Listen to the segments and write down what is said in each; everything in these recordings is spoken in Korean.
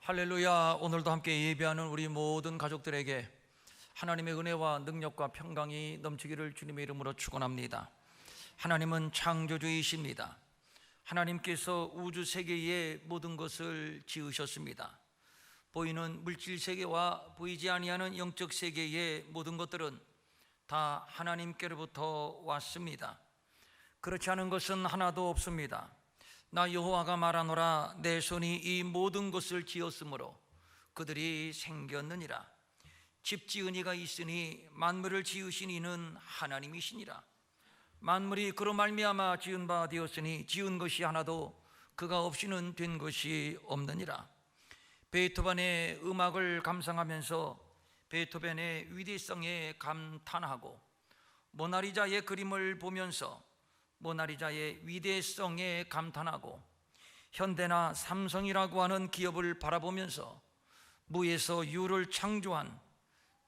할렐루야. 오늘도 함께 예배하는 우리 모든 가족들에게 하나님의 은혜와 능력과 평강이 넘치기를 주님의 이름으로 축원합니다. 하나님은 창조주이십니다. 하나님께서 우주 세계의 모든 것을 지으셨습니다. 보이는 물질 세계와 보이지 아니하는 영적 세계의 모든 것들은 다 하나님께로부터 왔습니다. 그렇지 않은 것은 하나도 없습니다. 나 여호와가 말하노라, 내 손이 이 모든 것을 지었으므로 그들이 생겼느니라. 집 지은 이가 있으니 만물을 지으신 이는 하나님이시니라. 만물이 그로 말미암아 지은 바 되었으니 지은 것이 하나도 그가 없이는 된 것이 없느니라. 베토벤의 음악을 감상하면서 베토벤의 위대성에 감탄하고, 모나리자의 그림을 보면서 모나리자의 위대성에 감탄하고, 현대나 삼성이라고 하는 기업을 바라보면서 무에서 유를 창조한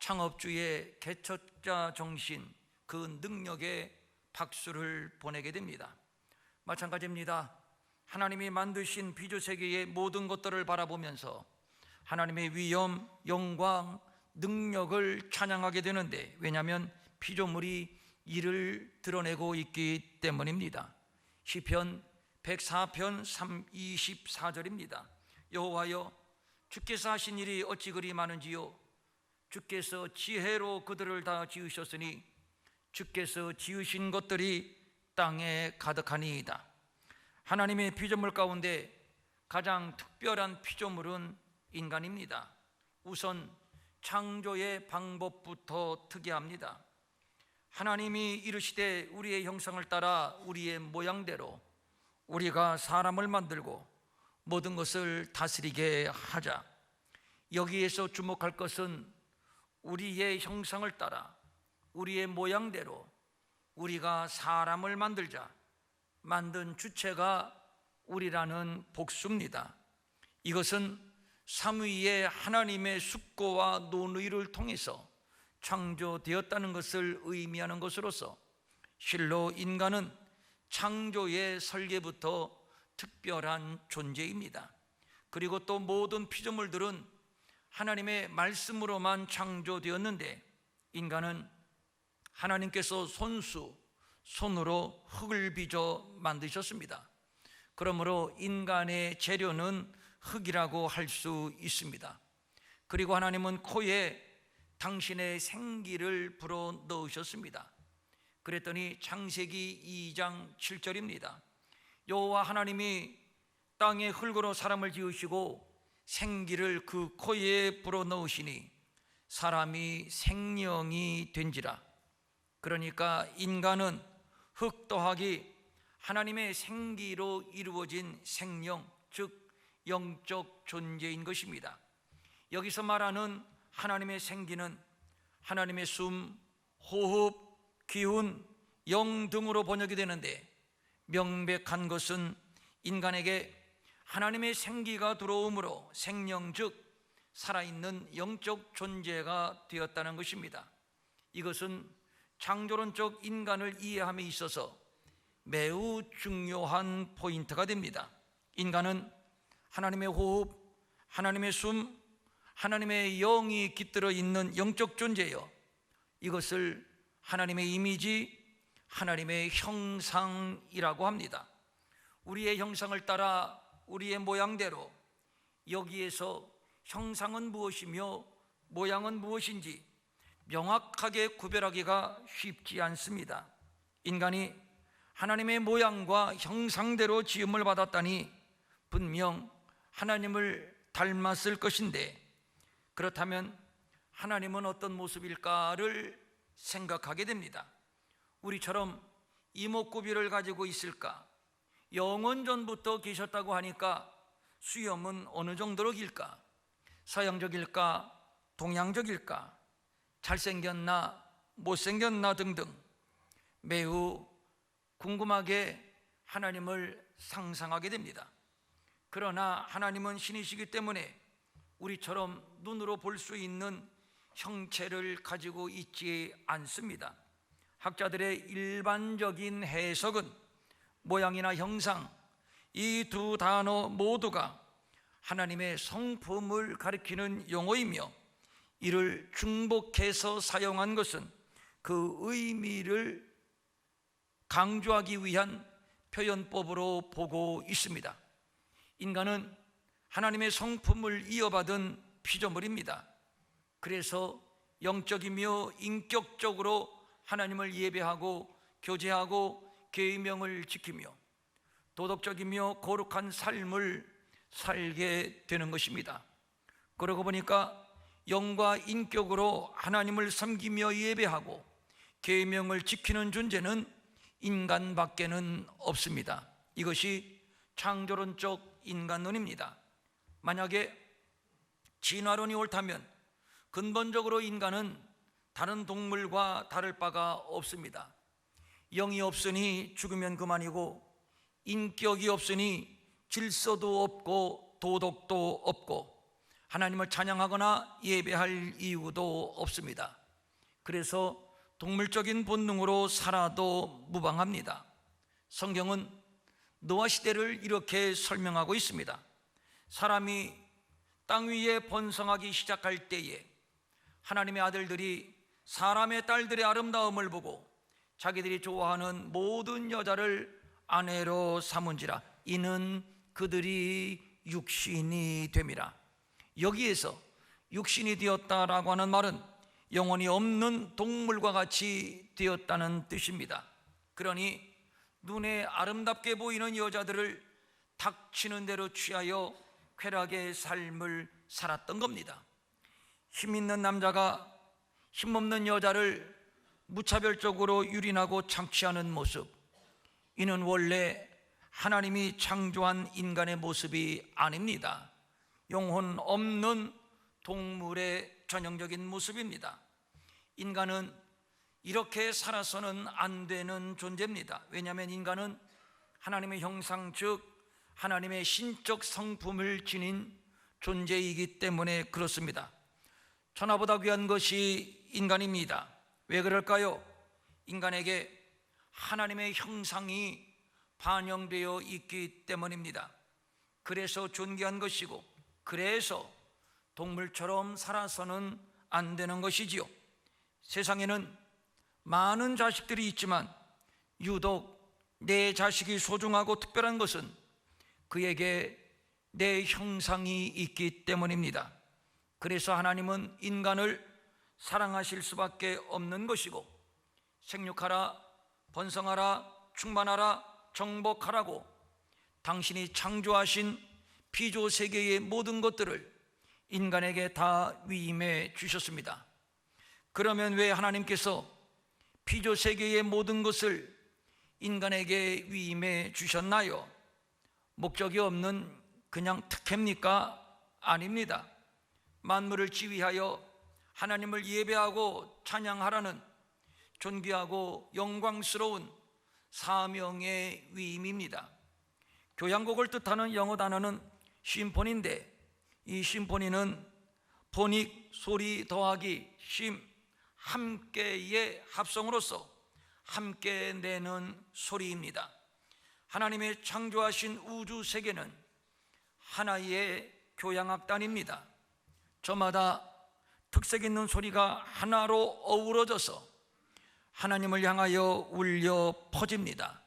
창업주의 개척자 정신, 그 능력에 박수를 보내게 됩니다. 마찬가지입니다. 하나님이 만드신 비주세계의 모든 것들을 바라보면서 하나님의 위엄, 영광, 능력을 찬양하게 되는데, 왜냐하면 피조물이 이를 드러내고 있기 때문입니다. 시편 104편 24절입니다. 여호와여, 주께서 하신 일이 어찌 그리 많은지요. 주께서 지혜로 그들을 다 지으셨으니 주께서 지으신 것들이 땅에 가득하니이다. 하나님의 피조물 가운데 가장 특별한 피조물은 인간입니다. 우선 창조의 방법부터 특이합니다. 하나님이 이르시되 우리의 형상을 따라 우리의 모양대로 우리가 사람을 만들고 모든 것을 다스리게 하자. 여기에서 주목할 것은 우리의 형상을 따라 우리의 모양대로 우리가 사람을 만들자. 만든 주체가 우리라는 복수입니다. 이것은 삼위의 하나님의 숙고와 논의를 통해서 창조되었다는 것을 의미하는 것으로서, 실로 인간은 창조의 설계부터 특별한 존재입니다. 그리고 또 모든 피조물들은 하나님의 말씀으로만 창조되었는데, 인간은 하나님께서 손으로 흙을 빚어 만드셨습니다. 그러므로 인간의 재료는 흙이라고 할 수 있습니다. 그리고 하나님은 코에 당신의 생기를 불어 넣으셨습니다. 그랬더니 창세기 2장 7절입니다. 여호와 하나님이 땅의 흙으로 사람을 지으시고 생기를 그 코에 불어 넣으시니 사람이 생명이 된지라. 그러니까 인간은 흙 더하기 하나님의 생기로 이루어진 생명, 즉 영적 존재인 것입니다. 여기서 말하는 하나님의 생기는 하나님의 숨, 호흡, 기운, 영 등으로 번역이 되는데, 명백한 것은 인간에게 하나님의 생기가 들어오므로 생명, 즉 살아있는 영적 존재가 되었다는 것입니다. 이것은 창조론적 인간을 이해함에 있어서 매우 중요한 포인트가 됩니다. 인간은 하나님의 호흡, 하나님의 숨, 하나님의 영이 깃들어 있는 영적 존재요, 이것을 하나님의 이미지, 하나님의 형상이라고 합니다. 우리의 형상을 따라 우리의 모양대로, 여기에서 형상은 무엇이며 모양은 무엇인지 명확하게 구별하기가 쉽지 않습니다. 인간이 하나님의 모양과 형상대로 지음을 받았다니 분명 하나님을 닮았을 것인데, 그렇다면 하나님은 어떤 모습일까를 생각하게 됩니다. 우리처럼 이목구비를 가지고 있을까? 영원 전부터 계셨다고 하니까 수염은 어느 정도로 길까? 서양적일까? 동양적일까? 잘생겼나? 못생겼나? 등등 매우 궁금하게 하나님을 상상하게 됩니다. 그러나 하나님은 신이시기 때문에 우리처럼 눈으로 볼 수 있는 형체를 가지고 있지 않습니다. 학자들의 일반적인 해석은 모양이나 형상, 이 두 단어 모두가 하나님의 성품을 가리키는 용어이며 이를 중복해서 사용한 것은 그 의미를 강조하기 위한 표현법으로 보고 있습니다. 인간은 하나님의 성품을 이어받은 피조물입니다. 그래서 영적이며 인격적으로 하나님을 예배하고 교제하고 계명을 지키며 도덕적이며 거룩한 삶을 살게 되는 것입니다. 그러고 보니까 영과 인격으로 하나님을 섬기며 예배하고 계명을 지키는 존재는 인간밖에는 없습니다. 이것이 창조론적 인간론입니다. 만약에 진화론이 옳다면 근본적으로 인간은 다른 동물과 다를 바가 없습니다. 영이 없으니 죽으면 그만이고 인격이 없으니 질서도 없고 도덕도 없고 하나님을 찬양하거나 예배할 이유도 없습니다. 그래서 동물적인 본능으로 살아도 무방합니다. 성경은 노아 시대를 이렇게 설명하고 있습니다. 사람이 땅 위에 번성하기 시작할 때에 하나님의 아들들이 사람의 딸들의 아름다움을 보고 자기들이 좋아하는 모든 여자를 아내로 삼은지라 이는 그들이 육신이 됨이라. 여기에서 육신이 되었다라고 하는 말은 영혼이 없는 동물과 같이 되었다는 뜻입니다. 그러니 눈에 아름답게 보이는 여자들을 닥치는 대로 취하여 쾌락의 삶을 살았던 겁니다. 힘 있는 남자가 힘없는 여자를 무차별적으로 유린하고 착취하는 모습, 이는 원래 하나님이 창조한 인간의 모습이 아닙니다. 영혼 없는 동물의 전형적인 모습입니다. 인간은 이렇게 살아서는 안 되는 존재입니다. 왜냐하면 인간은 하나님의 형상, 즉 하나님의 신적 성품을 지닌 존재이기 때문에 그렇습니다. 천하보다 귀한 것이 인간입니다. 왜 그럴까요? 인간에게 하나님의 형상이 반영되어 있기 때문입니다. 그래서 존귀한 것이고 그래서 동물처럼 살아서는 안 되는 것이지요. 세상에는 많은 자식들이 있지만 유독 내 자식이 소중하고 특별한 것은 그에게 내 형상이 있기 때문입니다. 그래서 하나님은 인간을 사랑하실 수밖에 없는 것이고 생육하라, 번성하라, 충만하라, 정복하라고 당신이 창조하신 피조 세계의 모든 것들을 인간에게 다 위임해 주셨습니다. 그러면 왜 하나님께서 피조 세계의 모든 것을 인간에게 위임해 주셨나요? 목적이 없는 그냥 특혜입니까? 아닙니다. 만물을 지휘하여 하나님을 예배하고 찬양하라는 존귀하고 영광스러운 사명의 위임입니다. 교향곡을 뜻하는 영어 단어는 심포니인데 이 심포니는 포닉, 소리 더하기 심, 함께의 합성으로서 함께 내는 소리입니다. 하나님의 창조하신 우주 세계는 하나의 교향악단입니다. 저마다 특색 있는 소리가 하나로 어우러져서 하나님을 향하여 울려 퍼집니다.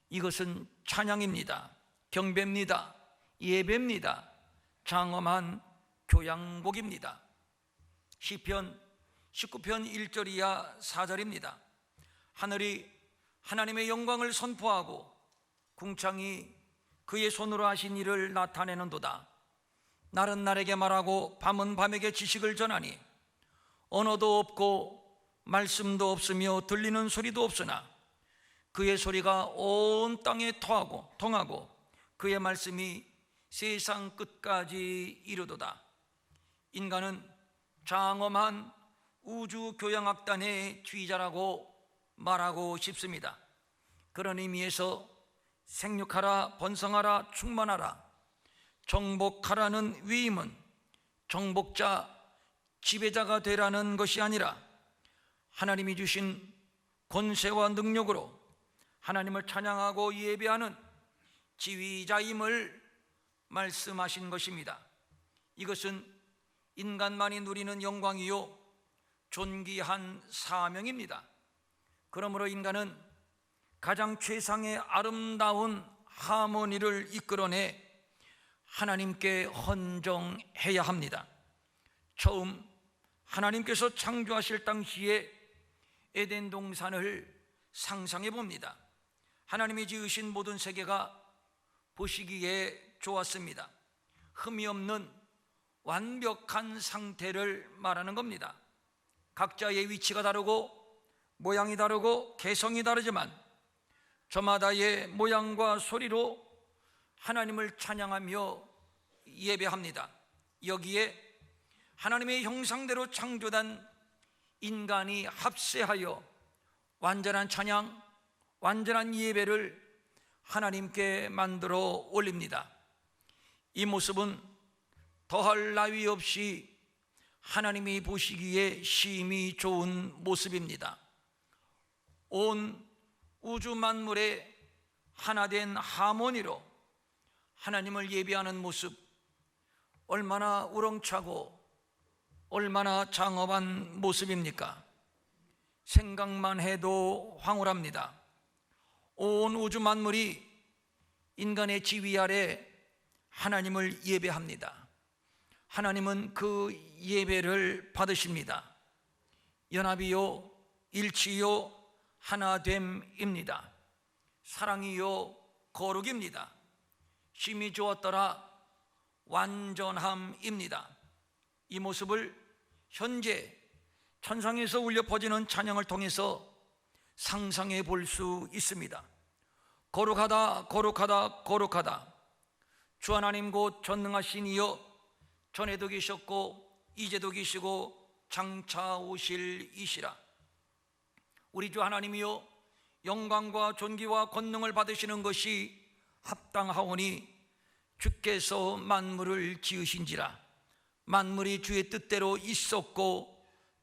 이것은 찬양입니다. 경배입니다. 예배입니다. 장엄한 교향곡입니다. 시편 19편 1절 이하 4절입니다. 하늘이 하나님의 영광을 선포하고 궁창이 그의 손으로 하신 일을 나타내는도다. 날은 날에게 말하고 밤은 밤에게 지식을 전하니 언어도 없고 말씀도 없으며 들리는 소리도 없으나 그의 소리가 온 땅에 통하고 그의 말씀이 세상 끝까지 이르도다. 인간은 장엄한 우주 교향악단의 뒤자라고 말하고 싶습니다. 그런 의미에서 생육하라, 번성하라, 충만하라, 정복하라는 위임은 정복자, 지배자가 되라는 것이 아니라 하나님이 주신 권세와 능력으로 하나님을 찬양하고 예배하는 지휘자임을 말씀하신 것입니다. 이것은 인간만이 누리는 영광이요 존귀한 사명입니다. 그러므로 인간은 가장 최상의 아름다운 하모니를 이끌어내 하나님께 헌정해야 합니다. 처음 하나님께서 창조하실 당시에 에덴 동산을 상상해 봅니다. 하나님이 지으신 모든 세계가 보시기에 좋았습니다. 흠이 없는 완벽한 상태를 말하는 겁니다. 각자의 위치가 다르고 모양이 다르고 개성이 다르지만 저마다의 모양과 소리로 하나님을 찬양하며 예배합니다. 여기에 하나님의 형상대로 창조된 인간이 합세하여 완전한 찬양, 완전한 예배를 하나님께 만들어 올립니다. 이 모습은 더할 나위 없이 하나님이 보시기에 심히 좋은 모습입니다. 온 우주 만물에 하나된 하모니로 하나님을 예배하는 모습, 얼마나 우렁차고 얼마나 장엄한 모습입니까? 생각만 해도 황홀합니다. 온 우주 만물이 인간의 지위 아래 하나님을 예배합니다. 하나님은 그 예배를 받으십니다. 연합이요 일치요 하나됨입니다. 사랑이요 거룩입니다. 심히 좋았더라 완전함입니다. 이 모습을 현재 천상에서 울려 퍼지는 찬양을 통해서 상상해 볼 수 있습니다. 거룩하다 거룩하다 거룩하다. 주 하나님 곧 전능하신 이여 전에도 계셨고 이제도 계시고 장차 오실 이시라. 우리 주 하나님이여 영광과 존귀와 권능을 받으시는 것이 합당하오니 주께서 만물을 지으신지라. 만물이 주의 뜻대로 있었고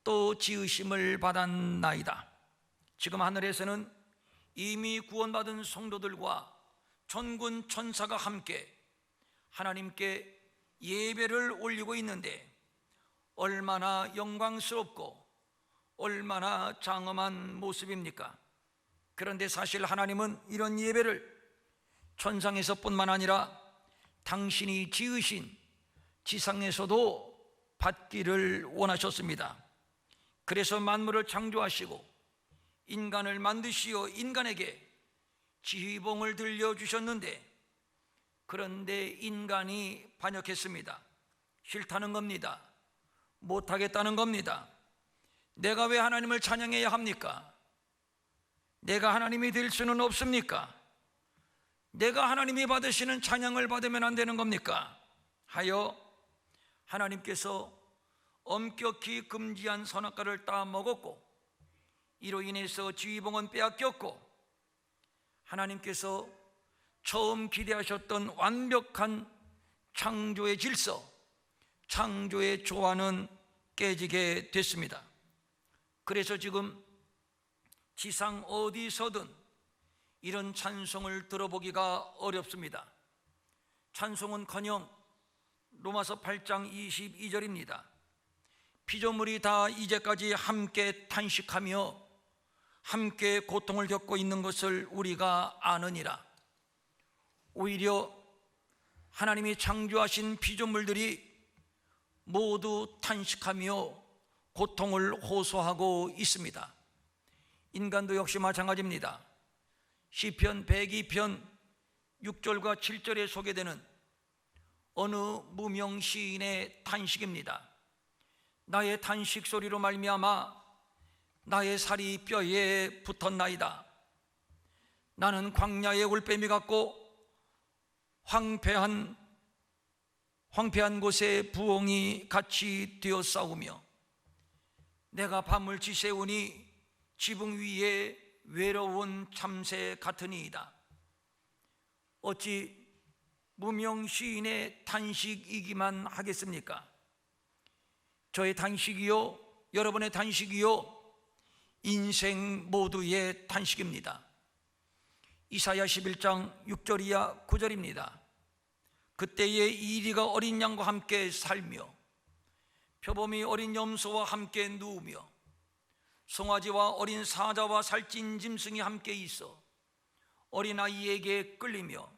또 지으심을 받았나이다. 지금 하늘에서는 이미 구원받은 성도들과 천군 천사가 함께 하나님께 예배를 올리고 있는데 얼마나 영광스럽고 얼마나 장엄한 모습입니까? 그런데 사실 하나님은 이런 예배를 천상에서뿐만 아니라 당신이 지으신 지상에서도 받기를 원하셨습니다. 그래서 만물을 창조하시고 인간을 만드시어 인간에게 지휘봉을 들려주셨는데, 그런데 인간이 반역했습니다. 싫다는 겁니다. 못하겠다는 겁니다. 내가 왜 하나님을 찬양해야 합니까? 내가 하나님이 될 수는 없습니까? 내가 하나님이 받으시는 찬양을 받으면 안 되는 겁니까? 하여 하나님께서 엄격히 금지한 선악과를 따먹었고 이로 인해서 지휘봉은 빼앗겼고 하나님께서 처음 기대하셨던 완벽한 창조의 질서, 창조의 조화는 깨지게 됐습니다. 그래서 지금 지상 어디서든 이런 찬송을 들어보기가 어렵습니다. 찬송은커녕 로마서 8장 22절입니다. 피조물이 다 이제까지 함께 탄식하며 함께 고통을 겪고 있는 것을 우리가 아느니라. 오히려 하나님이 창조하신 피조물들이 모두 탄식하며 고통을 호소하고 있습니다. 인간도 역시 마찬가지입니다. 시편 102편 6절과 7절에 소개되는 어느 무명 시인의 탄식입니다. 나의 탄식 소리로 말미암아 나의 살이 뼈에 붙었나이다. 나는 광야의 올빼미 같고 황폐한 곳에 부엉이 같이 되어싸우며 내가 밤을 지새우니 지붕 위에 외로운 참새 같으니이다. 어찌 무명 시인의 탄식이기만 하겠습니까? 저의 탄식이요, 여러분의 탄식이요, 인생 모두의 탄식입니다. 이사야 11장 6절이야 9절입니다. 그때에 이리가 어린 양과 함께 살며 표범이 어린 염소와 함께 누우며 송아지와 어린 사자와 살찐 짐승이 함께 있어 어린아이에게 끌리며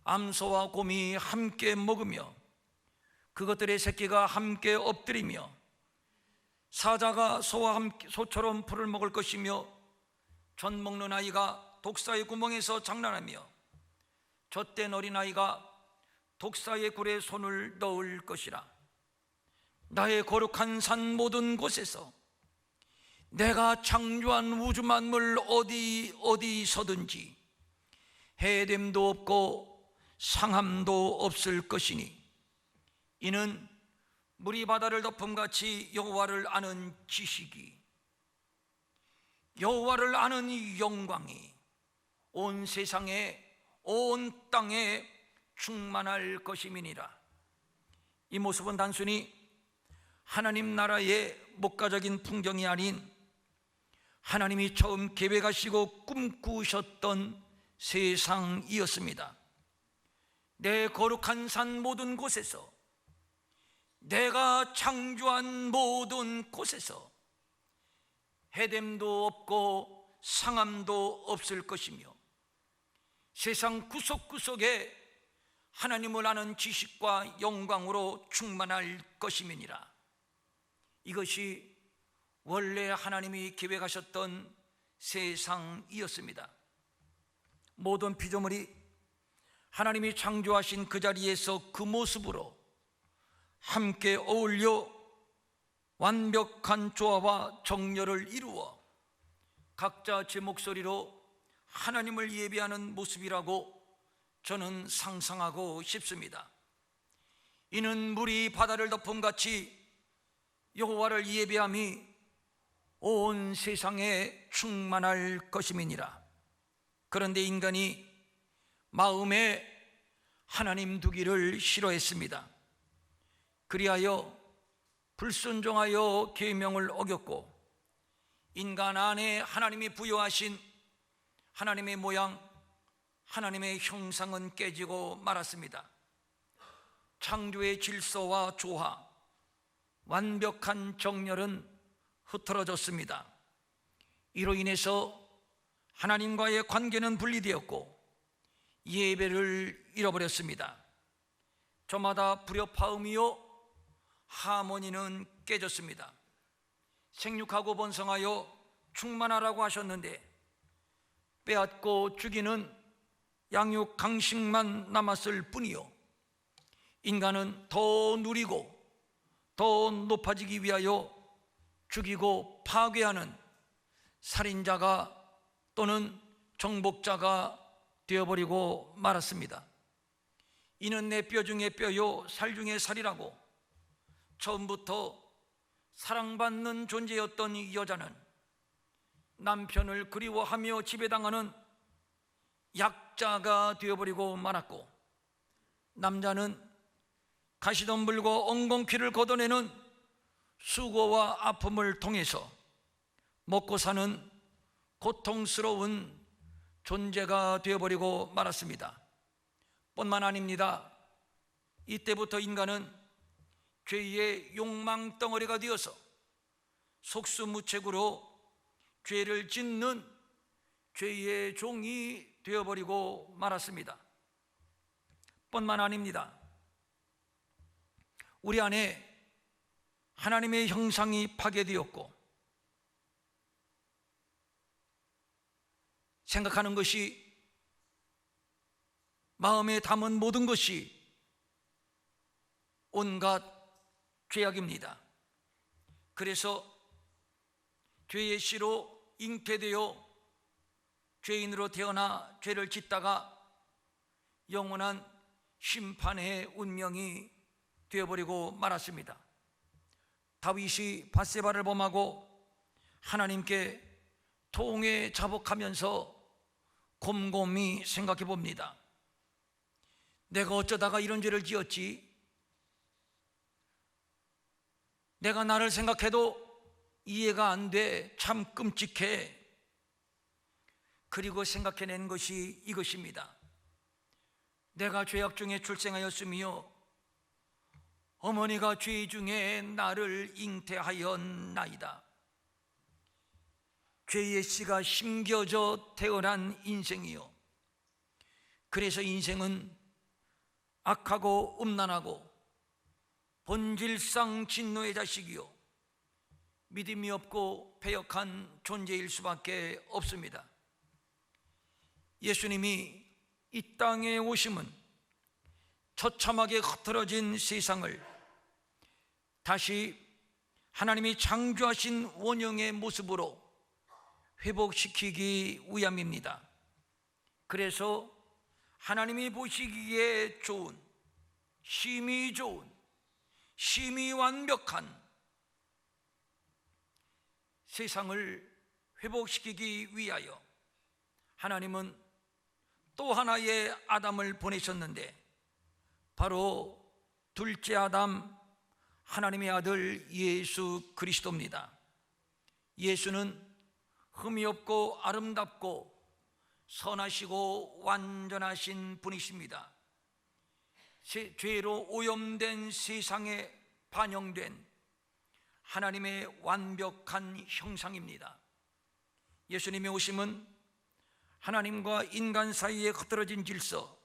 암소와 곰이 함께 먹으며 그것들의 새끼가 함께 엎드리며 사자가 소처럼 풀을 먹을 것이며 젖 먹는 아이가 독사의 구멍에서 장난하며 젖된 어린아이가 독사의 굴에 손을 넣을 것이라. 나의 거룩한 산 모든 곳에서 내가 창조한 우주 만물 어디서든지 해됨도 없고 상함도 없을 것이니 이는 물이 바다를 덮음같이 여호와를 아는 지식이, 여호와를 아는 이 영광이 온 세상에 온 땅에 충만할 것임이니라. 이 모습은 단순히 하나님 나라의 목가적인 풍경이 아닌 하나님이 처음 계획하시고 꿈꾸셨던 세상이었습니다. 내 거룩한 산 모든 곳에서, 내가 창조한 모든 곳에서 해됨도 없고 상함도 없을 것이며 세상 구석구석에 하나님을 아는 지식과 영광으로 충만할 것임이니라. 이것이 원래 하나님이 계획하셨던 세상이었습니다. 모든 피조물이 하나님이 창조하신 그 자리에서 그 모습으로 함께 어울려 완벽한 조화와 정렬을 이루어 각자 제 목소리로 하나님을 예배하는 모습이라고 저는 상상하고 싶습니다. 이는 물이 바다를 덮음같이 여호와를 예배함이 온 세상에 충만할 것임이니라. 그런데 인간이 마음에 하나님 두기를 싫어했습니다. 그리하여 불순종하여 계명을 어겼고 인간 안에 하나님이 부여하신 하나님의 모양, 하나님의 형상은 깨지고 말았습니다. 창조의 질서와 조화, 완벽한 정렬은 흐트러졌습니다. 이로 인해서 하나님과의 관계는 분리되었고 예배를 잃어버렸습니다. 저마다 불협화음이요 하모니는 깨졌습니다. 생육하고 번성하여 충만하라고 하셨는데 빼앗고 죽이는 양육 강식만 남았을 뿐이요 인간은 더 누리고 더 높아지기 위하여 죽이고 파괴하는 살인자가 또는 정복자가 되어버리고 말았습니다. 이는 내 뼈 중에 뼈요 살 중에 살이라고 처음부터 사랑받는 존재였던 이 여자는 남편을 그리워하며 지배당하는 약자가 되어버리고 말았고 남자는 가시덤불과 엉겅퀴를 걷어내는 수고와 아픔을 통해서 먹고 사는 고통스러운 존재가 되어버리고 말았습니다. 뿐만 아닙니다. 이때부터 인간은 죄의 욕망 덩어리가 되어서 속수무책으로 죄를 짓는 죄의 종이 되어버리고 말았습니다. 뿐만 아닙니다. 우리 안에 하나님의 형상이 파괴되었고 생각하는 것이, 마음에 담은 모든 것이 온갖 죄악입니다. 그래서 죄의 씨로 잉태되어 죄인으로 태어나 죄를 짓다가 영원한 심판의 운명이 되어버리고 말았습니다. 다윗이 밧세바를 범하고 하나님께 통회 자복하면서 곰곰이 생각해 봅니다. 내가 어쩌다가 이런 죄를 지었지? 내가 나를 생각해도 이해가 안 돼. 참 끔찍해. 그리고 생각해낸 것이 이것입니다. 내가 죄악 중에 출생하였으며 어머니가 죄 중에 나를 잉태하였나이다. 죄의 씨가 심겨져 태어난 인생이요, 그래서 인생은 악하고 음란하고 본질상 진노의 자식이요, 믿음이 없고 패역한 존재일 수밖에 없습니다. 예수님이 이 땅에 오심은 처참하게 흐트러진 세상을 다시 하나님이 창조하신 원형의 모습으로 회복시키기 위함입니다. 그래서 하나님이 보시기에 좋은, 심히 좋은, 심히 완벽한 세상을 회복시키기 위하여 하나님은 또 하나의 아담을 보내셨는데, 바로 둘째 아담, 하나님의 아들 예수 그리스도입니다. 예수는 흠이 없고 아름답고 선하시고 완전하신 분이십니다. 죄로 오염된 세상에 반영된 하나님의 완벽한 형상입니다. 예수님의 오심은 하나님과 인간 사이에 흐트러진 질서,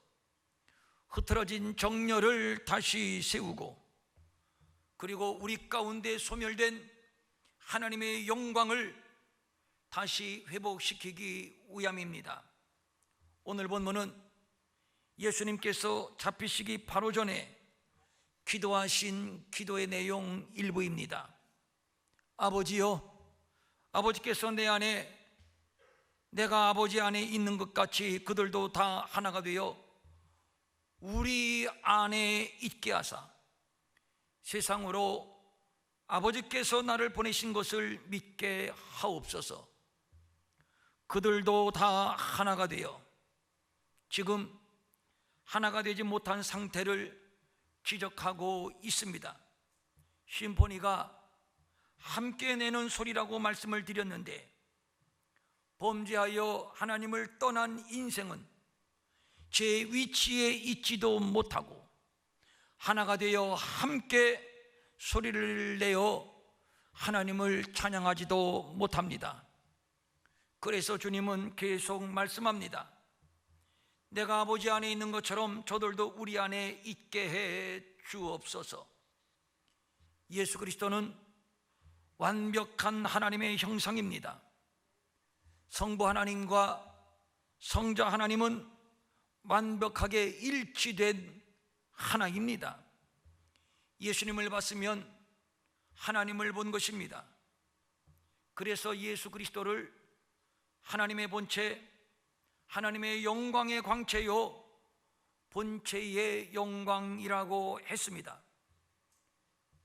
흐트러진 정열을 다시 세우고, 그리고 우리 가운데 소멸된 하나님의 영광을 다시 회복시키기 위함입니다. 오늘 본문은 예수님께서 잡히시기 바로 전에 기도하신 기도의 내용 일부입니다. 아버지여, 아버지께서 내 안에, 내가 아버지 안에 있는 것 같이 그들도 다 하나가 되어 우리 안에 있게 하사 세상으로 아버지께서 나를 보내신 것을 믿게 하옵소서. 그들도 다 하나가 되어 지금 하나가 되지 못한 상태를 지적하고 있습니다. 심포니가 함께 내는 소리라고 말씀을 드렸는데, 범죄하여 하나님을 떠난 인생은 제 위치에 있지도 못하고 하나가 되어 함께 소리를 내어 하나님을 찬양하지도 못합니다. 그래서 주님은 계속 말씀합니다. 내가 아버지 안에 있는 것처럼 저들도 우리 안에 있게 해 주옵소서. 예수 그리스도는 완벽한 하나님의 형상입니다. 성부 하나님과 성자 하나님은 완벽하게 일치된 하나입니다. 예수님을 봤으면 하나님을 본 것입니다. 그래서 예수 그리스도를 하나님의 본체, 하나님의 영광의 광채요 본체의 영광이라고 했습니다.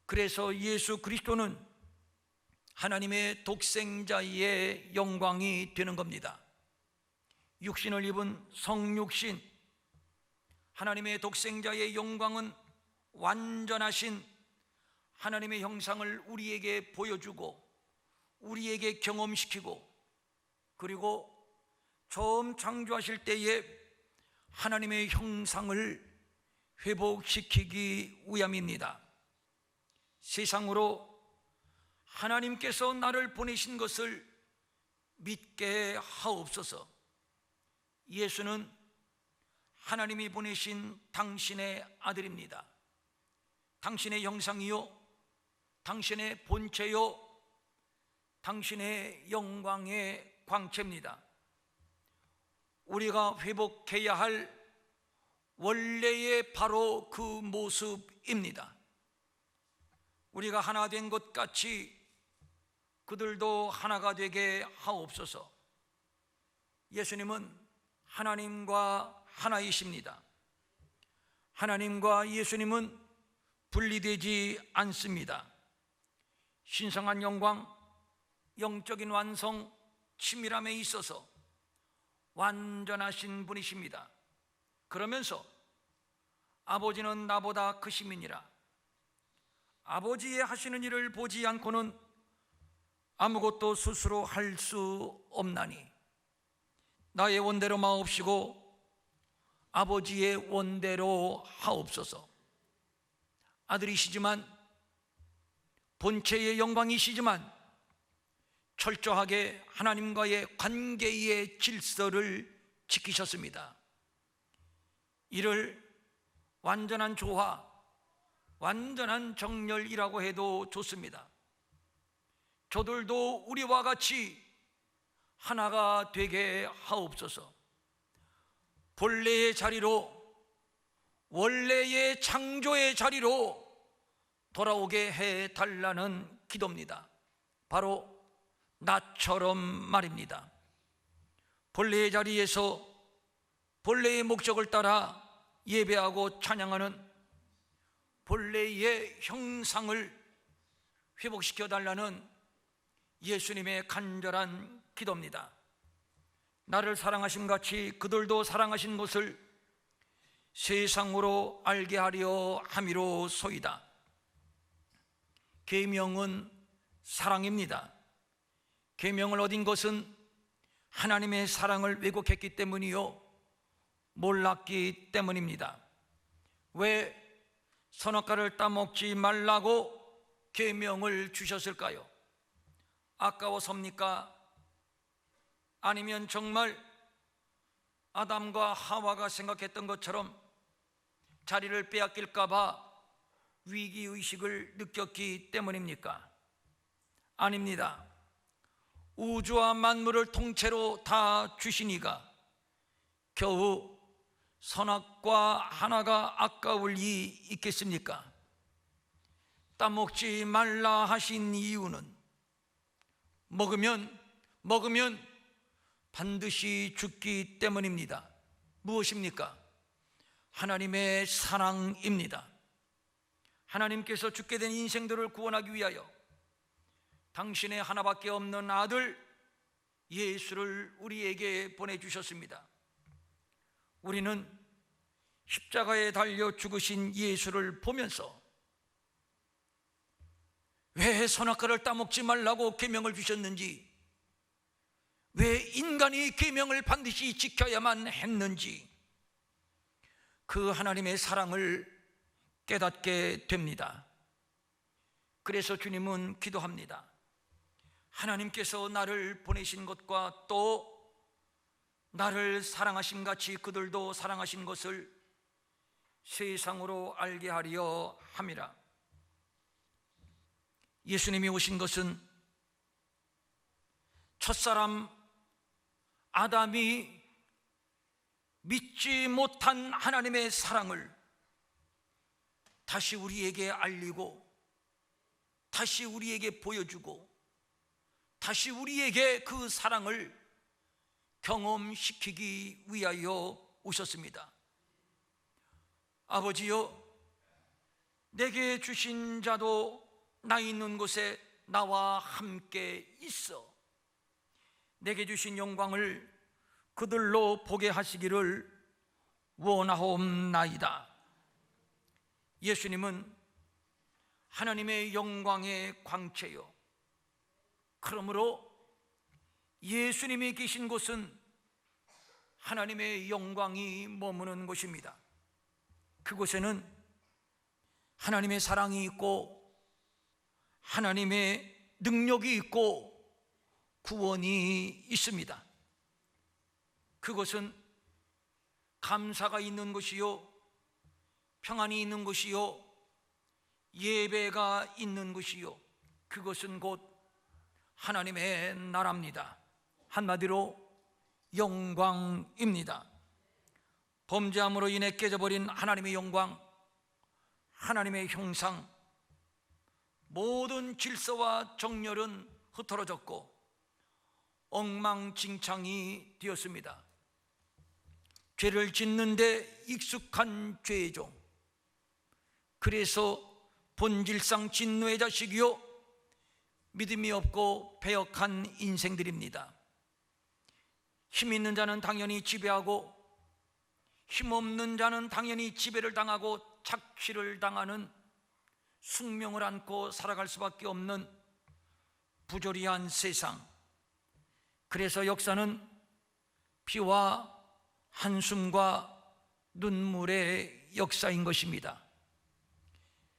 그래서 예수 그리스도는 하나님의 독생자의 영광이 되는 겁니다. 육신을 입은 성육신, 하나님의 독생자의 영광은 완전하신 하나님의 형상을 우리에게 보여주고 우리에게 경험시키고, 그리고 처음 창조하실 때에 하나님의 형상을 회복시키기 위함입니다. 세상으로 하나님께서 나를 보내신 것을 믿게 하옵소서. 예수는 하나님이 보내신 당신의 아들입니다. 당신의 형상이요, 당신의 본체요, 당신의 영광의 광채입니다. 우리가 회복해야 할 원래의 바로 그 모습입니다. 우리가 하나 된 것 같이 그들도 하나가 되게 하옵소서. 예수님은 하나님과 하나이십니다. 하나님과 예수님은 분리되지 않습니다. 신성한 영광, 영적인 완성, 치밀함에 있어서 완전하신 분이십니다. 그러면서 아버지는 나보다 크심이니라. 아버지의 하시는 일을 보지 않고는 아무것도 스스로 할 수 없나니 나의 원대로 마옵시고 아버지의 원대로 하옵소서. 아들이시지만, 본체의 영광이시지만 철저하게 하나님과의 관계의 질서를 지키셨습니다. 이를 완전한 조화, 완전한 정렬이라고 해도 좋습니다. 저들도 우리와 같이 하나가 되게 하옵소서. 본래의 자리로, 원래의 창조의 자리로 돌아오게 해달라는 기도입니다. 바로 나처럼 말입니다. 본래의 자리에서 본래의 목적을 따라 예배하고 찬양하는 본래의 형상을 회복시켜 달라는 예수님의 간절한 기도입니다. 나를 사랑하심 같이 그들도 사랑하신 것을 세상으로 알게 하려 함이로소이다. 계명은 사랑입니다. 계명을 얻은 것은 하나님의 사랑을 왜곡했기 때문이요, 몰랐기 때문입니다. 왜 선악과를 따먹지 말라고 계명을 주셨을까요? 아까워섭니까? 아니면 정말 아담과 하와가 생각했던 것처럼 자리를 빼앗길까 봐 위기의식을 느꼈기 때문입니까? 아닙니다. 우주와 만물을 통째로 다 주신 이가 겨우 선악과 하나가 아까울 리 있겠습니까? 따먹지 말라 하신 이유는 먹으면 반드시 죽기 때문입니다. 무엇입니까? 하나님의 사랑입니다. 하나님께서 죽게 된 인생들을 구원하기 위하여 당신의 하나밖에 없는 아들 예수를 우리에게 보내주셨습니다. 우리는 십자가에 달려 죽으신 예수를 보면서 왜 선악과를 따먹지 말라고 계명을 주셨는지, 왜 인간이 계명을 반드시 지켜야만 했는지 그 하나님의 사랑을 깨닫게 됩니다. 그래서 주님은 기도합니다. 하나님께서 나를 보내신 것과 또 나를 사랑하신 같이 그들도 사랑하신 것을 세상으로 알게 하려 함이라. 예수님이 오신 것은 첫사람 아담이 믿지 못한 하나님의 사랑을 다시 우리에게 알리고, 다시 우리에게 보여주고, 다시 우리에게 그 사랑을 경험시키기 위하여 오셨습니다. 아버지여, 내게 주신 자도 나 있는 곳에 나와 함께 있어 내게 주신 영광을 그들로 보게 하시기를 원하옵나이다. 예수님은 하나님의 영광의 광채요, 그러므로 예수님이 계신 곳은 하나님의 영광이 머무는 곳입니다. 그곳에는 하나님의 사랑이 있고 하나님의 능력이 있고 구원이 있습니다. 그것은 감사가 있는 곳이요, 평안이 있는 곳이요, 예배가 있는 곳이요, 그것은 곧 하나님의 나라입니다. 한마디로 영광입니다. 범죄함으로 인해 깨져버린 하나님의 영광, 하나님의 형상, 모든 질서와 정렬은 흐트러졌고 엉망진창이 되었습니다. 죄를 짓는데 익숙한 죄의 종, 그래서 본질상 진노의 자식이요 믿음이 없고 배역한 인생들입니다. 힘 있는 자는 당연히 지배하고 힘 없는 자는 당연히 지배를 당하고 착취를 당하는 숙명을 안고 살아갈 수밖에 없는 부조리한 세상. 그래서 역사는 피와 한숨과 눈물의 역사인 것입니다.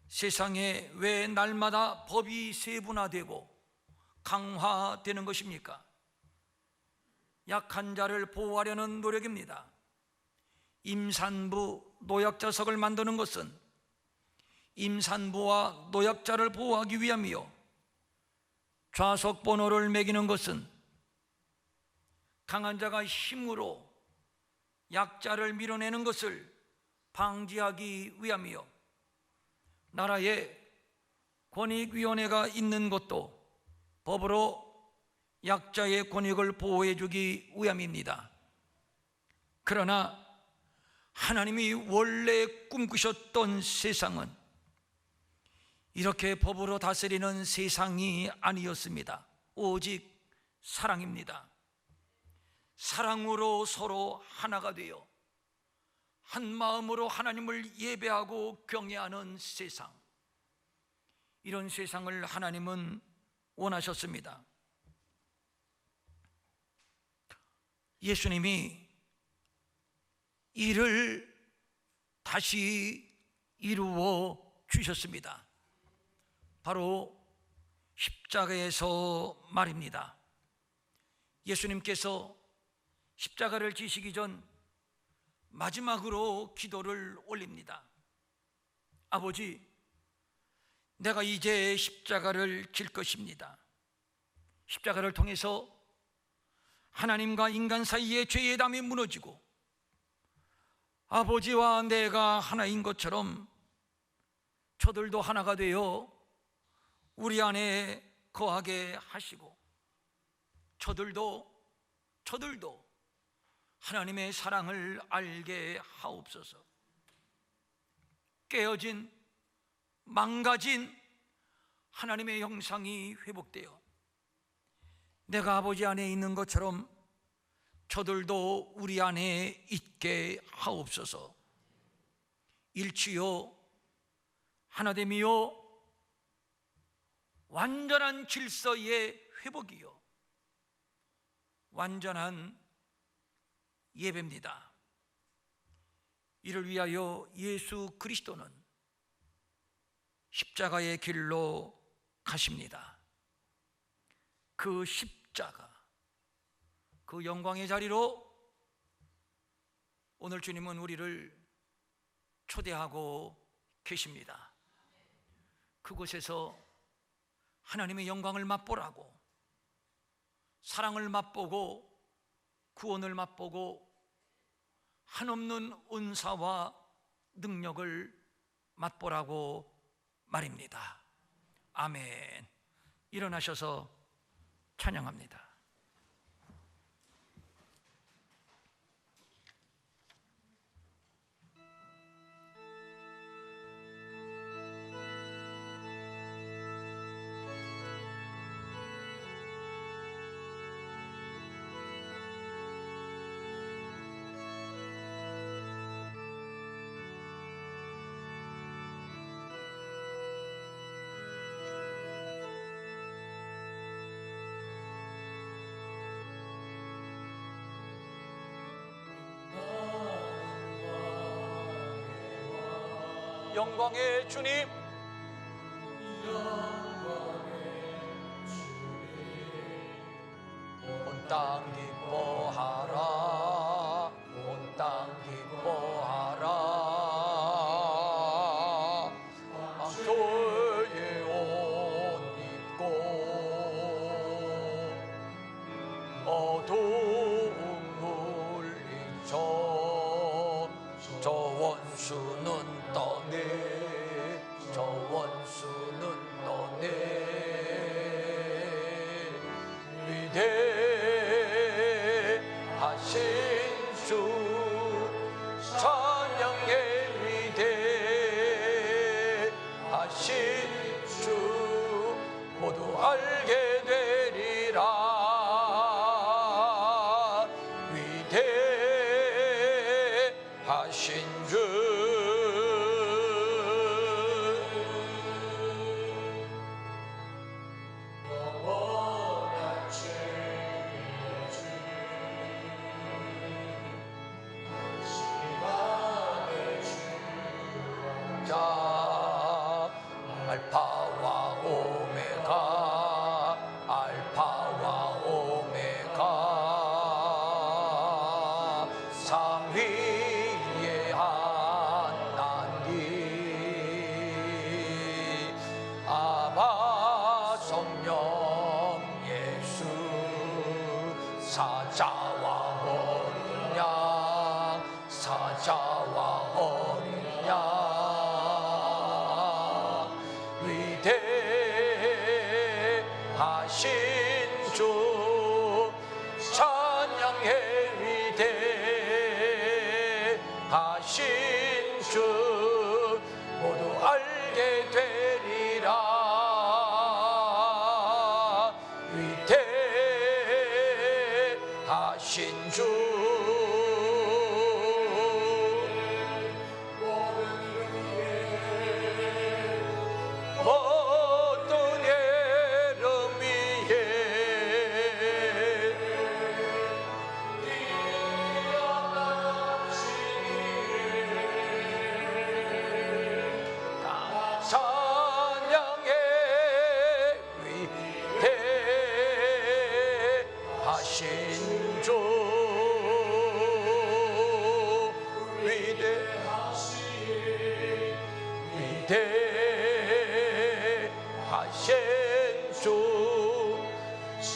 세상에 왜 날마다 법이 세분화되고 강화되는 것입니까? 약한 자를 보호하려는 노력입니다. 임산부 노약자석을 만드는 것은 임산부와 노약자를 보호하기 위함이요, 좌석 번호를 매기는 것은 강한 자가 힘으로 약자를 밀어내는 것을 방지하기 위함이요, 나라에 권익위원회가 있는 것도 법으로 약자의 권익을 보호해 주기 위함입니다. 그러나 하나님이 원래 꿈꾸셨던 세상은 이렇게 법으로 다스리는 세상이 아니었습니다. 오직 사랑입니다. 사랑으로 서로 하나가 되어 한 마음으로 하나님을 예배하고 경외하는 세상, 이런 세상을 하나님은 원하셨습니다. 예수님이 이를 다시 이루어 주셨습니다. 바로 십자가에서 말입니다. 예수님께서 십자가를 지시기 전 마지막으로 기도를 올립니다. 아버지, 내가 이제 십자가를 질 것입니다. 십자가를 통해서 하나님과 인간 사이의 죄의 담이 무너지고 아버지와 내가 하나인 것처럼 저들도 하나가 되어 우리 안에 거하게 하시고 저들도 하나님의 사랑을 알게 하옵소서. 깨어진, 망가진 하나님의 형상이 회복되어 내가 아버지 안에 있는 것처럼 저들도 우리 안에 있게 하옵소서. 일치요, 하나됨이요, 완전한 질서의 회복이요, 완전한 예배입니다. 이를 위하여 예수 그리스도는 십자가의 길로 가십니다. 그 십자가, 그 영광의 자리로 오늘 주님은 우리를 초대하고 계십니다. 그곳에서 하나님의 영광을 맛보라고, 사랑을 맛보고 구원을 맛보고 한없는 은사와 능력을 맛보라고 말입니다. 아멘. 일어나셔서 찬양합니다. 영광의 주님, 온 땅 기뻐하라, 온 땅 기뻐하라. 악도의 옷 입고 어두운 물리쳐 저 원수는 떠내, 저 원수는 떠내. 위대하신 주 찬양의 위대하신 주 모두 알게 되리라. 위대하신 주 알파와 오메가, 알파와 오메가, 상위의 하나님, 아바 성령 예수, 사자와 어린 양, 사자와 어린 양, 위대하신 주 찬양해, 위대하신 주 모두 알게 되리라. 위대하신 주 위대하신 주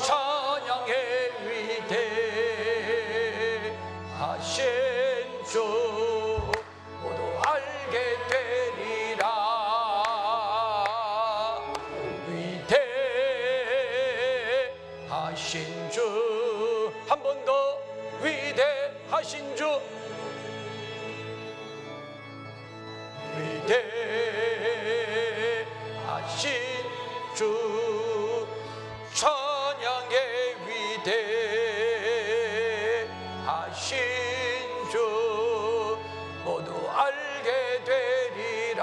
찬양해, 위대하신 주 모두 알게 되리라. 위대하신 주, 한 번 더, 위대하신 주, 위대하신 주 찬양의 위대하신 주 모두 알게 되리라.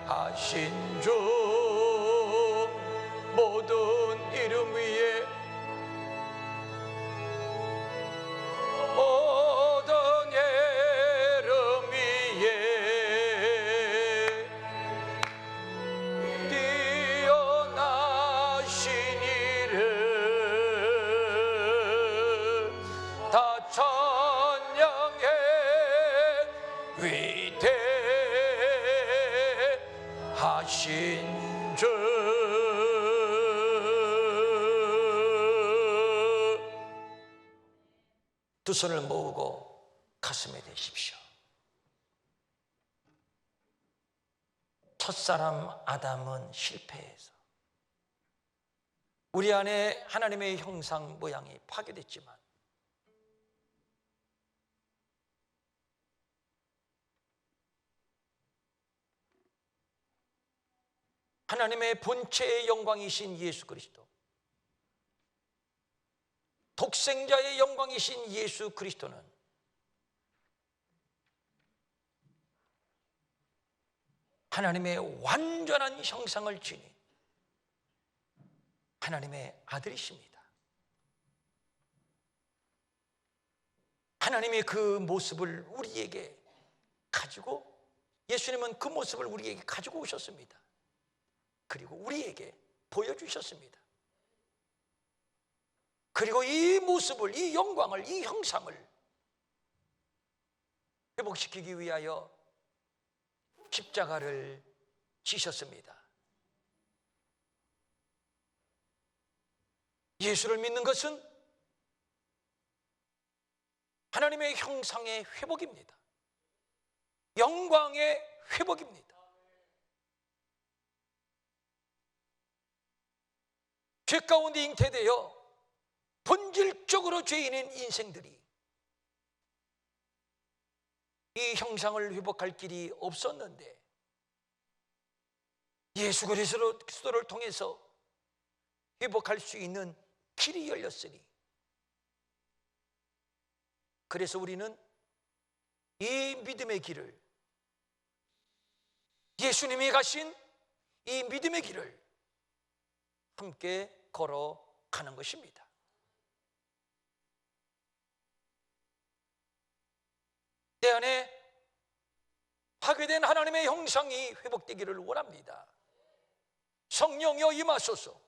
위대하신 주 모든 이름 위에, 모든 이름 위에 뛰어나신 이를 다 찬양해, 위대하신 주. 두 손을 모으고 가슴에 대십시오. 첫사람 아담은 실패해서 우리 안에 하나님의 형상 모양이 파괴됐지만 하나님의 본체의 영광이신 예수 그리스도, 독생자의 영광이신 예수 그리스도는 하나님의 완전한 형상을 지닌 하나님의 아들이십니다. 하나님의 그 모습을 우리에게 가지고, 예수님은 그 모습을 우리에게 가지고 오셨습니다. 그리고 우리에게 보여주셨습니다. 그리고 이 모습을, 이 영광을, 이 형상을 회복시키기 위하여 십자가를 지셨습니다. 예수를 믿는 것은 하나님의 형상의 회복입니다. 영광의 회복입니다. 죄 가운데 잉태되어 본질적으로 죄인인 인생들이 이 형상을 회복할 길이 없었는데 예수 그리스도를 통해서 회복할 수 있는 길이 열렸으니, 그래서 우리는 이 믿음의 길을, 예수님이 가신 이 믿음의 길을 함께 걸어가는 것입니다. 내 안에 파괴된 하나님의 형상이 회복되기를 원합니다. 성령이여 임하소서.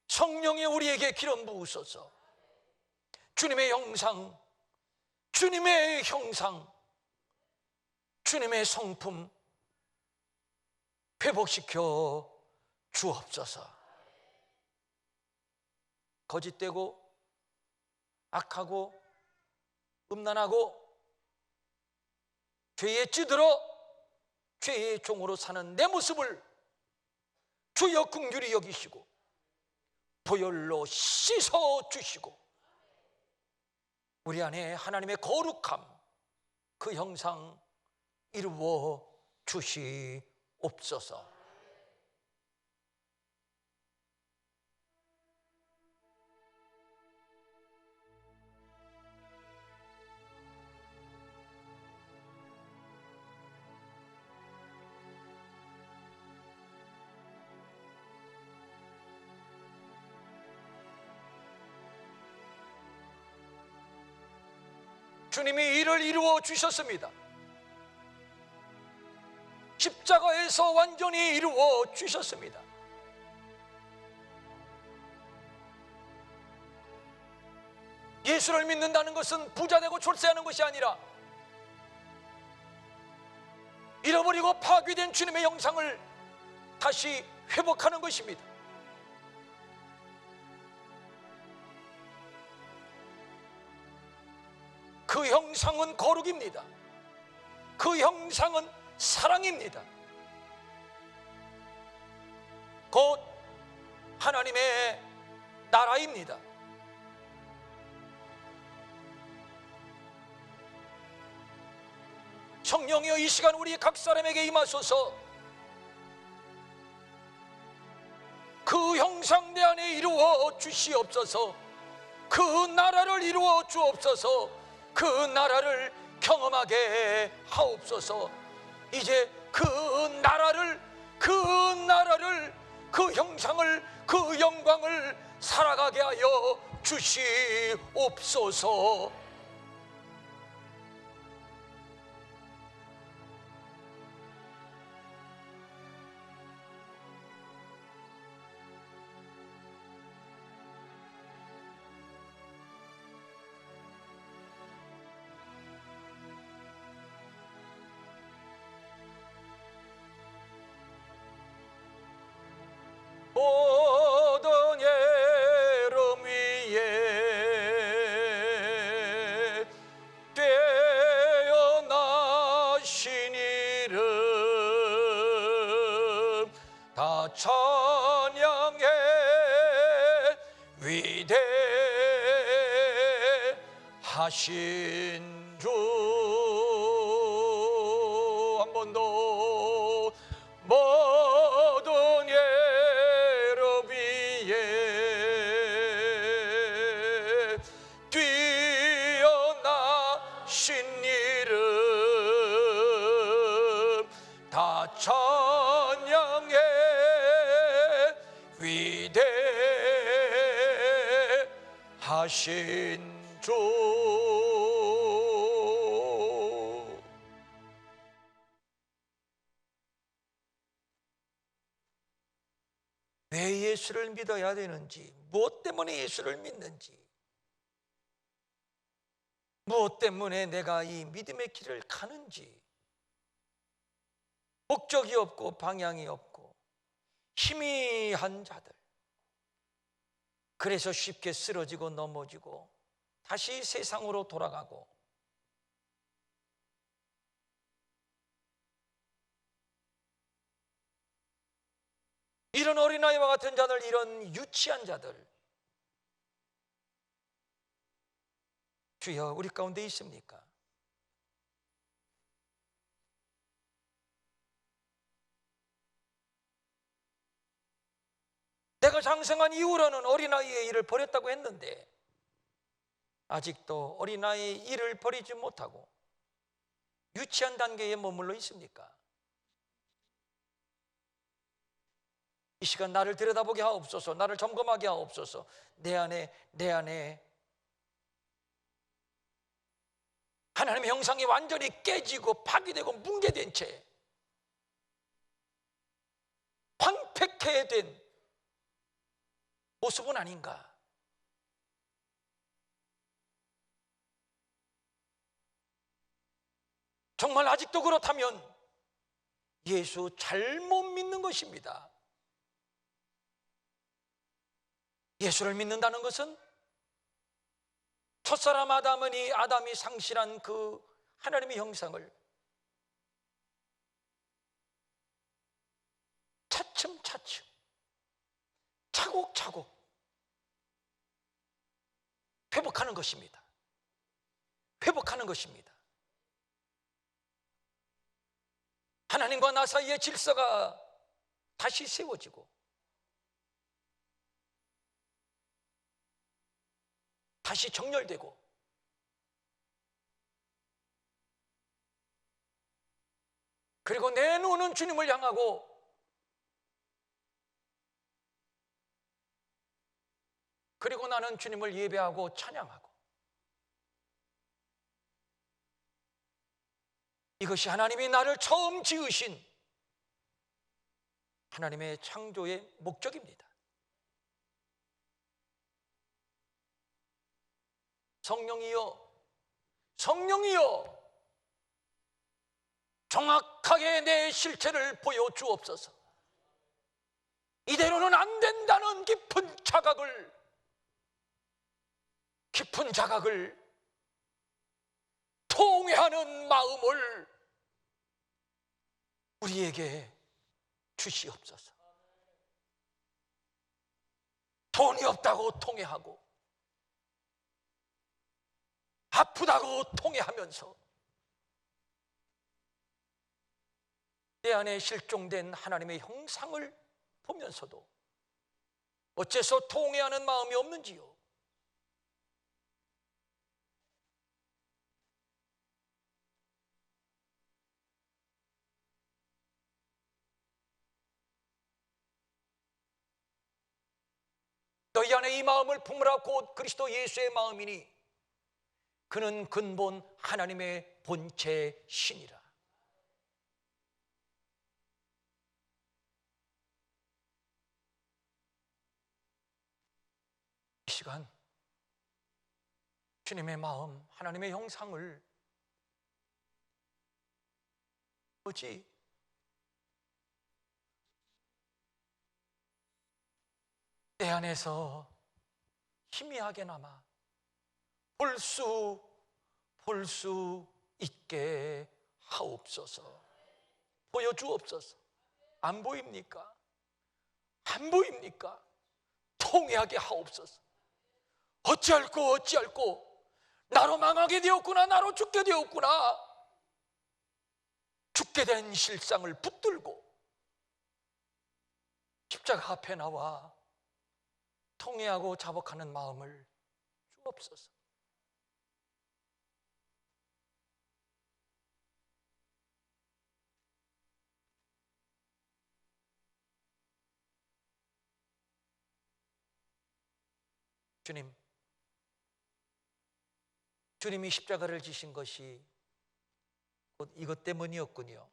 성령이 우리에게 기름 부으소서. 주님의 형상, 주님의 형상, 주님의 성품 회복시켜 주옵소서. 거짓되고 악하고 음란하고 죄에 찌들어 죄의 종으로 사는 내 모습을 주여 긍휼히 여기시고 보혈로 씻어 주시고 우리 안에 하나님의 거룩함, 그 형상 이루어 주시옵소서. 주님이 이를 이루어 주셨습니다. 십자가에서 완전히 이루어 주셨습니다. 예수를 믿는다는 것은 부자되고 출세하는 것이 아니라 잃어버리고 파괴된 주님의 형상을 다시 회복하는 것입니다. 그 형상은 거룩입니다. 그 형상은 사랑입니다. 곧 하나님의 나라입니다. 성령이여 이 시간 우리 각 사람에게 임하소서. 그 형상 내 안에 이루어 주시옵소서. 그 나라를 이루어 주옵소서. 그 나라를 경험하게 하옵소서. 이제 그 나라를 그 형상을 그 영광을 살아가게 하여 주시옵소서. 모든 예름 위에 깨어나신 이름 다 찬양해. 위대하신 주. 한 번 더. 모든 예름 위에 뛰어나신 이름 다 찬양해. 위대하신 주. 왜 예수를 믿어야 되는지, 무엇 때문에 예수를 믿는지, 무엇 때문에 내가 이 믿음의 길을 가는지, 목적이 없고 방향이 없고 희미한 자들, 그래서 쉽게 쓰러지고 넘어지고 다시 세상으로 돌아가고, 이런 어린아이와 같은 자들, 이런 유치한 자들, 주여 우리 가운데 있습니까? 내가 장성한 이후로는 어린아이의 일을 버렸다고 했는데 아직도 어린아이의 일을 버리지 못하고 유치한 단계에 머물러 있습니까? 이 시간 나를 들여다보게 하옵소서. 나를 점검하게 하옵소서. 내 안에 하나님의 형상이 완전히 깨지고 파괴되고 뭉개된 채 황폐케 된 모습은 아닌가? 정말 아직도 그렇다면 예수 잘못 믿는 것입니다. 예수를 믿는다는 것은 첫사람 아담이 상실한 그 하나님의 형상을 차츰차츰 차곡차곡 회복하는 것입니다. 회복하는 것입니다. 하나님과 나 사이의 질서가 다시 세워지고 다시 정렬되고 그리고 내 눈은 주님을 향하고 그리고 나는 주님을 예배하고 찬양하고 이것이 하나님이 나를 처음 지으신 하나님의 창조의 목적입니다. 성령이여, 성령이여, 정확하게 내 실체를 보여주옵소서. 이대로는 안 된다는 깊은 자각을 통회하는 마음을 우리에게 주시옵소서. 돈이 없다고 통회하고 아프다고 통회하면서 내 안에 실종된 하나님의 형상을 보면서도 어째서 통회하는 마음이 없는지요? 너희 안에 이 마음을 품으라 곧 그리스도 예수의 마음이니 그는 근본 하나님의 본체 신이라. 이 시간 주님의 마음, 하나님의 형상을 뭐지? 내 안에서 희미하게나마 볼 수 있게 하옵소서. 보여주옵소서. 안 보입니까? 안 보입니까? 통회하게 하옵소서. 어찌할꼬 나로 망하게 되었구나, 나로 죽게 되었구나. 죽게 된 실상을 붙들고 십자가 앞에 나와 통회하고 자복하는 마음을 주옵소서. 주님이 십자가를 지신 것이 곧 이것 때문이었군요.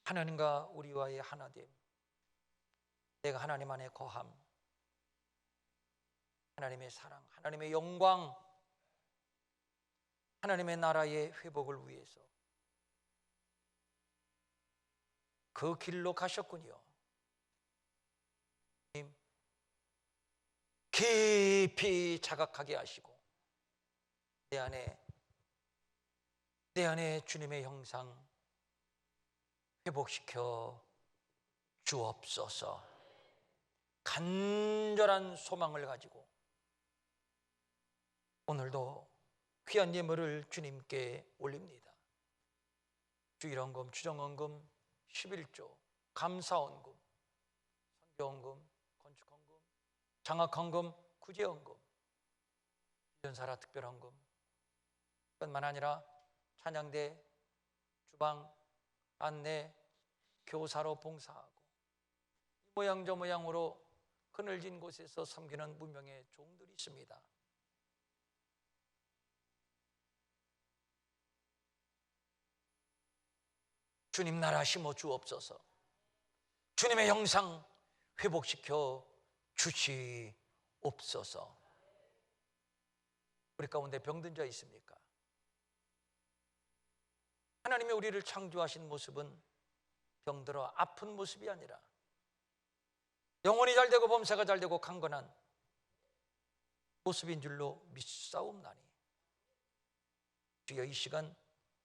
하나님과 우리와의 하나됨, 내가 하나님 안에 거함, 하나님의 사랑, 하나님의 영광, 하나님의 나라의 회복을 위해서 그 길로 가셨군요. 깊이 자각하게 하시고 내 안에 주님의 형상 회복시켜 주옵소서. 간절한 소망을 가지고 오늘도 귀한 예물을 주님께 올립니다. 주일헌금, 추정헌금, 11조, 감사헌금, 선교헌금, 건축헌금, 장학헌금, 구제헌금, 유전사라 특별헌금 뿐만 아니라 찬양대, 주방, 안내, 교사로 봉사하고 이 모양 저 모양으로 그늘진 곳에서 섬기는 무명의 종들이 있습니다. 주님 나라 심어 주옵소서. 주님의 형상 회복시켜 주시옵소서. 우리 가운데 병든 자 있습니까? 하나님이 우리를 창조하신 모습은 병들어 아픈 모습이 아니라 영혼이 잘되고 범사가 잘되고 강건한 모습인 줄로 믿사옵나니 주여 이 시간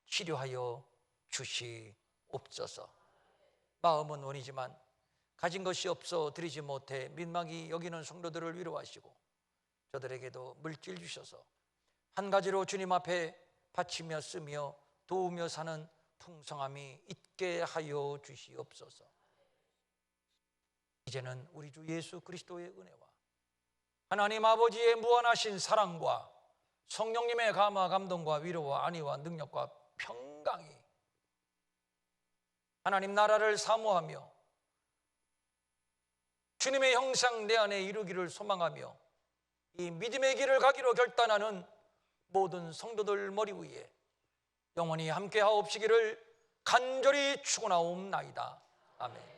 치료하여 주시옵소서. 마음은 원이지만 가진 것이 없어 드리지 못해 민망히 여기는 성도들을 위로하시고 저들에게도 물질 주셔서 한 가지로 주님 앞에 바치며 쓰며 도우며 사는 풍성함이 있게 하여 주시옵소서. 이제는 우리 주 예수 그리스도의 은혜와 하나님 아버지의 무한하신 사랑과 성령님의 감화 감동과 위로와 안위와 능력과 평강이 하나님 나라를 사모하며 주님의 형상 내 안에 이루기를 소망하며 이 믿음의 길을 가기로 결단하는 모든 성도들 머리 위에 영원히 함께 하옵시기를 간절히 축원하옵나이다. 아멘.